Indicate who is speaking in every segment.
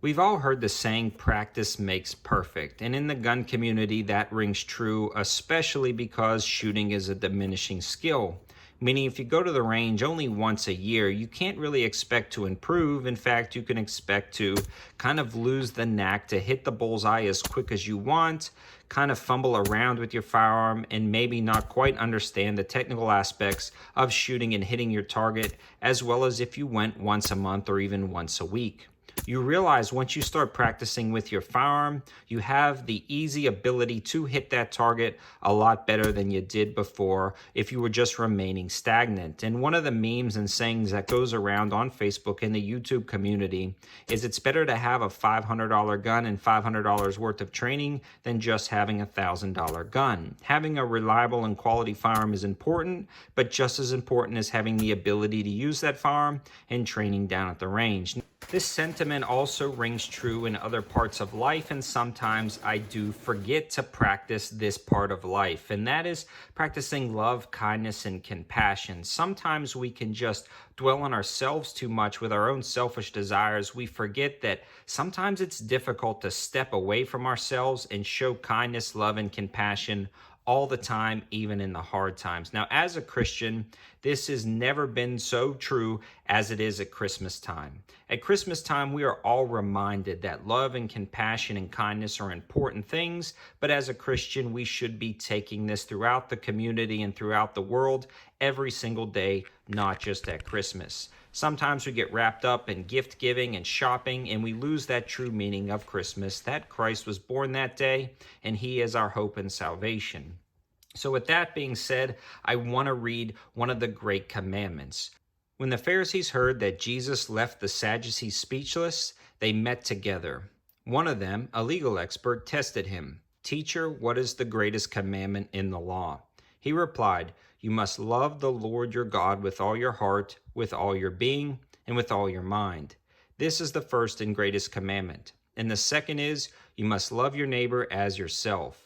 Speaker 1: We've all heard the saying, practice makes perfect. And in the gun community, that rings true, especially because shooting is a diminishing skill. Meaning, if you go to the range only once a year, you can't really expect to improve. In fact, you can expect to kind of lose the knack to hit the bullseye as quick as you want, kind of fumble around with your firearm, and maybe not quite understand the technical aspects of shooting and hitting your target, as well as if you went once a month or even once a week. You realize once you start practicing with your firearm, you have the easy ability to hit that target a lot better than you did before if you were just remaining stagnant. And one of the memes and sayings that goes around on Facebook in the YouTube community is it's better to have a $500 gun and $500 worth of training than just having a $1,000 gun. Having a reliable and quality firearm is important, but just as important is having the ability to use that firearm and training down at the range. This sentiment also rings true in other parts of life, and sometimes I do forget to practice this part of life, and that is practicing love, kindness, and compassion. Sometimes we can just dwell on ourselves too much with our own selfish desires. We forget that sometimes it's difficult to step away from ourselves and show kindness, love, and compassion all the time, even in the hard times. Now, as a Christian, this has never been so true as it is at Christmas time. At Christmas time, we are all reminded that love and compassion and kindness are important things, but as a Christian, we should be taking this throughout the community and throughout the world every single day, not just at Christmas. Sometimes we get wrapped up in gift giving and shopping, and we lose that true meaning of Christmas, that Christ was born that day, and he is our hope and salvation. So with that being said, I want to read one of the great commandments. When the Pharisees heard that Jesus left the Sadducees speechless, they met together. One of them, a legal expert, tested him. "Teacher, what is the greatest commandment in the law?" He replied, "You must love the Lord your God with all your heart, with all your being, and with all your mind. This is the first and greatest commandment. And the second is, you must love your neighbor as yourself."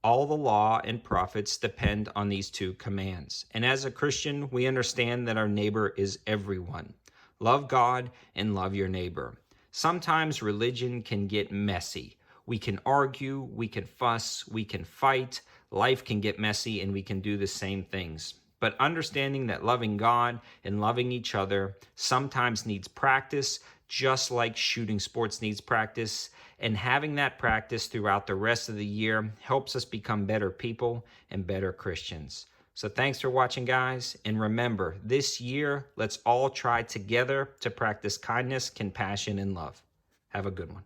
Speaker 1: All the law and prophets depend on these two commands. And as a Christian, we understand that our neighbor is everyone. Love God and love your neighbor. Sometimes religion can get messy. We can argue, we can fuss, we can fight. Life can get messy and we can do the same things. But understanding that loving God and loving each other sometimes needs practice, just like shooting sports needs practice. And having that practice throughout the rest of the year helps us become better people and better Christians. So thanks for watching, guys. And remember, this year, let's all try together to practice kindness, compassion, and love. Have a good one.